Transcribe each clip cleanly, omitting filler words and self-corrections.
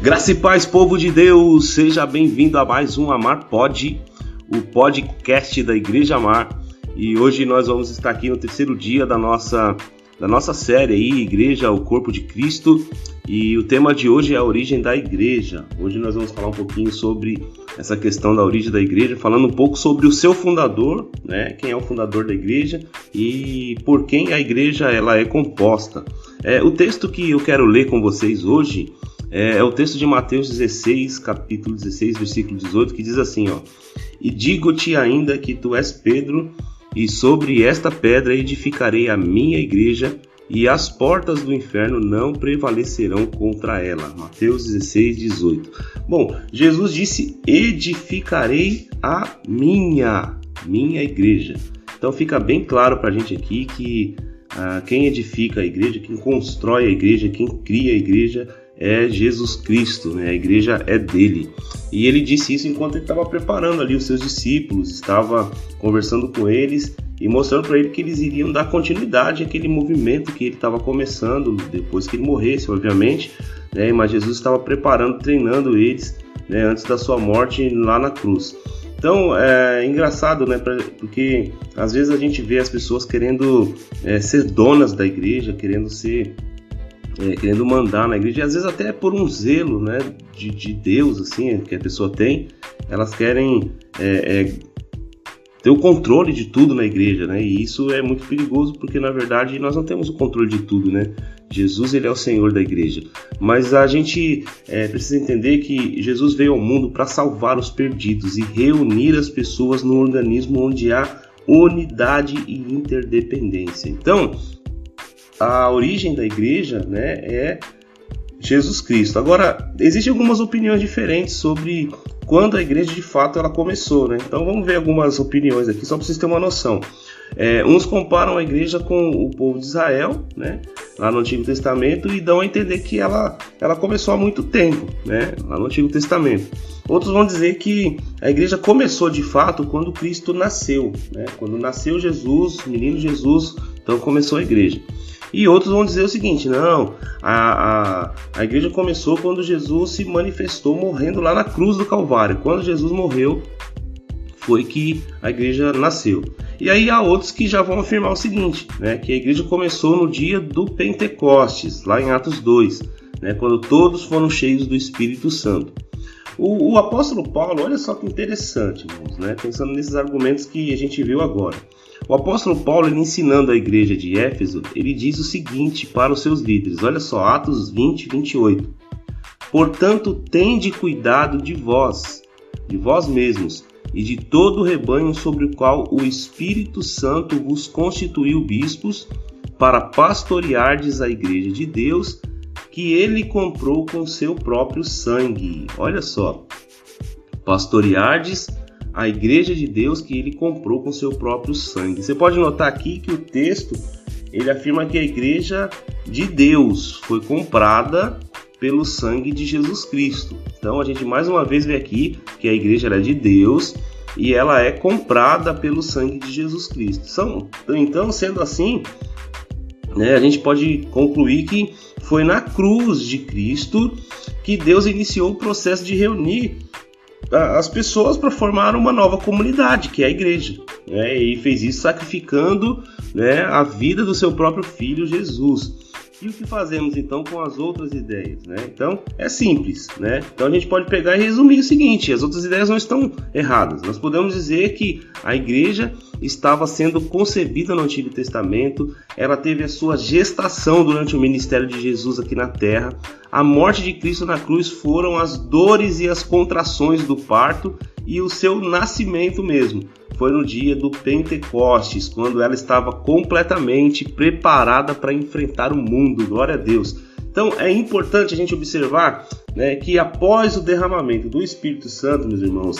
Graça e paz, povo de Deus, seja bem-vindo a mais um Amar Pod, o podcast da Igreja Amar. E hoje nós vamos estar aqui no terceiro dia da nossa série aí, Igreja, o Corpo de Cristo. E o tema de hoje é a origem da igreja. Hoje nós vamos falar um pouquinho sobre essa questão da origem da igreja, falando um pouco sobre o seu fundador, né? Quem é o fundador da igreja e por quem a igreja ela é composta. O texto que eu quero ler com vocês hoje é o texto de Mateus 16, capítulo 16, versículo 18, que diz assim, ó: "E digo-te ainda que tu és Pedro, e sobre esta pedra edificarei a minha igreja, e as portas do inferno não prevalecerão contra ela." Mateus 16, 18. Bom, Jesus disse: edificarei a minha igreja. Então fica bem claro para a gente aqui que quem edifica a igreja, quem constrói a igreja, quem cria a igreja é Jesus Cristo, né? A igreja é dele. E ele disse isso enquanto ele estava preparando ali os seus discípulos, estava conversando com eles e mostrando para ele que eles iriam dar continuidade àquele movimento que ele estava começando depois que ele morresse, obviamente, né? Mas Jesus estava preparando, treinando eles, né, antes da sua morte lá na cruz. Então é engraçado, né? Porque às vezes a gente vê as pessoas querendo ser donas da igreja, querendo mandar na igreja, e às vezes até por um zelo, né, de Deus, assim, que a pessoa tem, elas querem ter o controle de tudo na igreja, né, e isso é muito perigoso, porque na verdade nós não temos o controle de tudo, né. Jesus, ele é o Senhor da igreja, mas a gente precisa entender que Jesus veio ao mundo para salvar os perdidos e reunir as pessoas no organismo onde há unidade e interdependência. Então, a origem da igreja, né, é Jesus Cristo. Agora, existem algumas opiniões diferentes sobre quando a igreja de fato ela começou, né? Então vamos ver algumas opiniões aqui, só para vocês terem uma noção. Uns comparam a igreja com o povo de Israel, né, lá no Antigo Testamento, e dão a entender que ela começou há muito tempo, né, lá no Antigo Testamento. Outros vão dizer que a igreja começou de fato quando Cristo nasceu, né? Quando nasceu Jesus, o menino Jesus, então começou a igreja. E outros vão dizer o seguinte: não, a igreja começou quando Jesus se manifestou morrendo lá na cruz do Calvário. Quando Jesus morreu, foi que a igreja nasceu. E aí há outros que já vão afirmar o seguinte, né, que a igreja começou no dia do Pentecostes, lá em Atos 2, né, quando todos foram cheios do Espírito Santo. O apóstolo Paulo, olha só que interessante, irmãos, né, pensando nesses argumentos que a gente viu agora. O apóstolo Paulo, ele ensinando a igreja de Éfeso, ele diz o seguinte para os seus líderes, olha só, Atos 20, 28. "Portanto, tende cuidado de vós mesmos, e de todo o rebanho sobre o qual o Espírito Santo vos constituiu bispos, para pastoreardes a igreja de Deus, que ele comprou com seu próprio sangue." Olha só, pastoreardes a igreja de Deus que ele comprou com seu próprio sangue. Você pode notar aqui que o texto ele afirma que a igreja de Deus foi comprada pelo sangue de Jesus Cristo. Então a gente mais uma vez vê aqui que a igreja é de Deus e ela é comprada pelo sangue de Jesus Cristo. Então, sendo assim, né, a gente pode concluir que foi na cruz de Cristo que Deus iniciou o processo de reunir as pessoas para formar uma nova comunidade, que é a igreja, né? E fez isso sacrificando, né, a vida do seu próprio filho Jesus. E o que fazemos então com as outras ideias, né? Então é simples, né? Então a gente pode pegar e resumir o seguinte: as outras ideias não estão erradas. Nós podemos dizer que a igreja estava sendo concebida no Antigo Testamento, ela teve a sua gestação durante o ministério de Jesus aqui na Terra. A morte de Cristo na cruz foram as dores e as contrações do parto, e o seu nascimento mesmo foi no dia do Pentecostes, quando ela estava completamente preparada para enfrentar o mundo. Glória a Deus. Então é importante a gente observar, né, que após o derramamento do Espírito Santo, meus irmãos,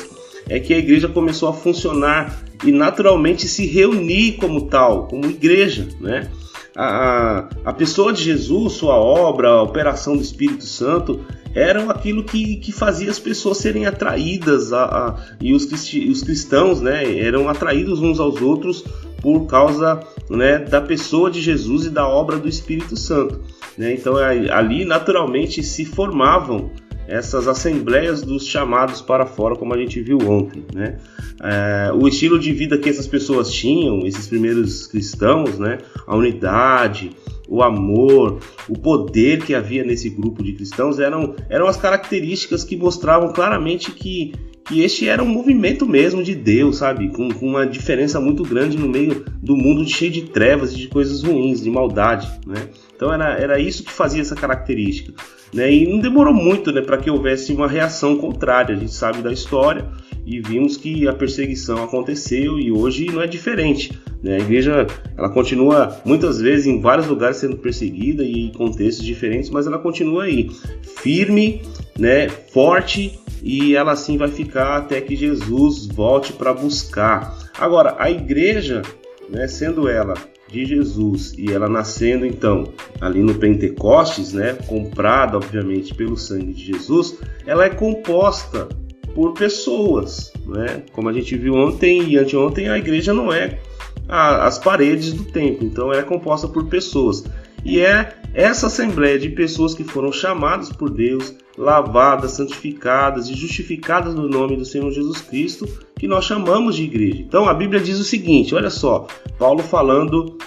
é que a igreja começou a funcionar e naturalmente se reunir como tal, como igreja, né? A pessoa de Jesus, sua obra, a operação do Espírito Santo eram aquilo que fazia as pessoas serem atraídas e os cristãos, né, eram atraídos uns aos outros por causa, né, da pessoa de Jesus e da obra do Espírito Santo, né? Então ali naturalmente se formavam essas assembleias dos chamados para fora, como a gente viu ontem, né? O estilo de vida que essas pessoas tinham, esses primeiros cristãos, né? A unidade, o amor, o poder que havia nesse grupo de cristãos eram as características que mostravam claramente que este era um movimento mesmo de Deus, sabe? Com uma diferença muito grande no meio do mundo cheio de trevas e de coisas ruins, de maldade, né? Então era isso que fazia essa característica, né? E não demorou muito, né, para que houvesse uma reação contrária. A gente sabe da história e vimos que a perseguição aconteceu e hoje não é diferente, né? A igreja, ela continua muitas vezes em vários lugares sendo perseguida e em contextos diferentes, mas ela continua aí, firme, né, forte, e ela assim vai ficar até que Jesus volte para buscar. Agora, a igreja, né, sendo ela de Jesus e ela nascendo então ali no Pentecostes, né, comprada obviamente pelo sangue de Jesus, ela é composta por pessoas, né? Como a gente viu ontem e anteontem, a igreja não é as paredes do templo, então ela é composta por pessoas. E é essa assembleia de pessoas que foram chamadas por Deus, lavadas, santificadas e justificadas no nome do Senhor Jesus Cristo, que nós chamamos de igreja. Então a Bíblia diz o seguinte, olha só, Paulo falando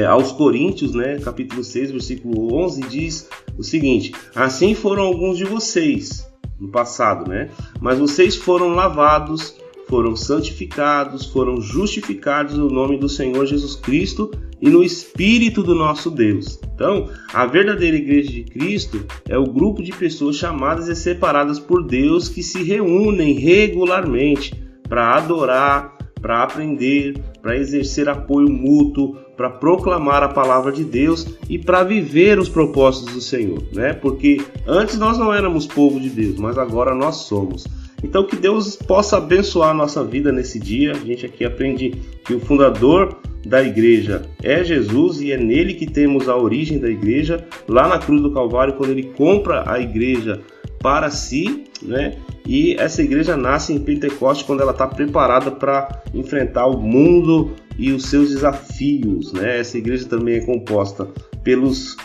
aos Coríntios, né, capítulo 6, versículo 11, diz o seguinte: assim foram alguns de vocês no passado, né? Mas vocês foram lavados, foram santificados, foram justificados no nome do Senhor Jesus Cristo e no Espírito do nosso Deus. Então, a verdadeira igreja de Cristo é o grupo de pessoas chamadas e separadas por Deus que se reúnem regularmente para adorar, para aprender, para exercer apoio mútuo, para proclamar a palavra de Deus e para viver os propósitos do Senhor, né? Porque antes nós não éramos povo de Deus, mas agora nós somos. Então que Deus possa abençoar a nossa vida nesse dia. A gente aqui aprende que o fundador da igreja é Jesus e é nele que temos a origem da igreja, lá na cruz do Calvário, quando ele compra a igreja para si, né? E essa igreja nasce em Pentecostes, quando ela está preparada para enfrentar o mundo e os seus desafios, né? Essa igreja também é composta pelos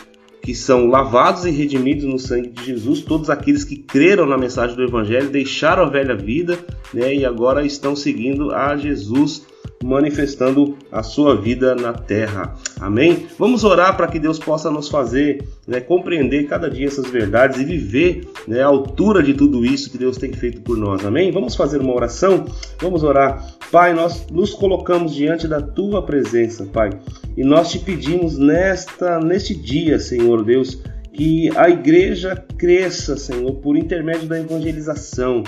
que são lavados e redimidos no sangue de Jesus, todos aqueles que creram na mensagem do Evangelho, deixaram a velha vida, né? E agora estão seguindo a Jesus, manifestando a sua vida na terra. Amém? Vamos orar para que Deus possa nos fazer, né, compreender cada dia essas verdades e viver, né, a altura de tudo isso que Deus tem feito por nós. Amém? Vamos fazer uma oração? Vamos orar. Pai, nós nos colocamos diante da Tua presença, Pai, e nós te pedimos neste dia, Senhor Deus, que a igreja cresça, Senhor, por intermédio da evangelização.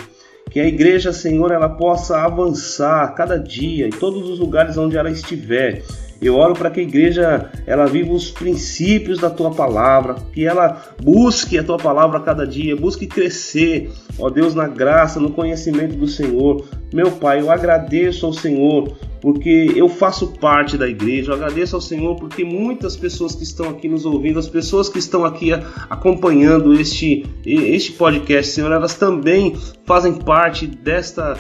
Que a igreja, Senhor, ela possa avançar cada dia em todos os lugares onde ela estiver. Eu oro para que a igreja ela viva os princípios da Tua palavra, que ela busque a Tua palavra cada dia, busque crescer, ó Deus, na graça, no conhecimento do Senhor. Meu Pai, eu agradeço ao Senhor porque eu faço parte da igreja, eu agradeço ao Senhor porque muitas pessoas que estão aqui nos ouvindo, as pessoas que estão aqui acompanhando este podcast, Senhor, elas também fazem parte desta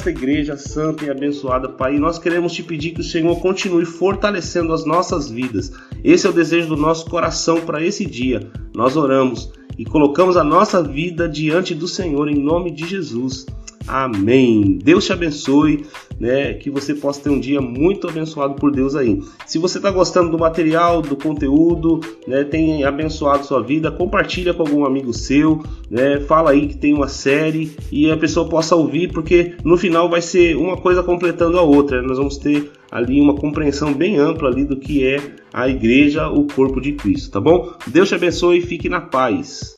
igreja santa e abençoada, Pai. E nós queremos te pedir que o Senhor continue fortalecendo as nossas vidas. Esse é o desejo do nosso coração para esse dia. Nós oramos e colocamos a nossa vida diante do Senhor em nome de Jesus. Amém. Deus te abençoe, né? Que você possa ter um dia muito abençoado por Deus aí. Se você está gostando do material, do conteúdo, né, tem abençoado sua vida, compartilha com algum amigo seu, né? Fala aí que tem uma série e a pessoa possa ouvir, porque no final vai ser uma coisa completando a outra. Nós vamos ter ali uma compreensão bem ampla ali do que é a igreja, o corpo de Cristo, tá bom? Deus te abençoe e fique na paz.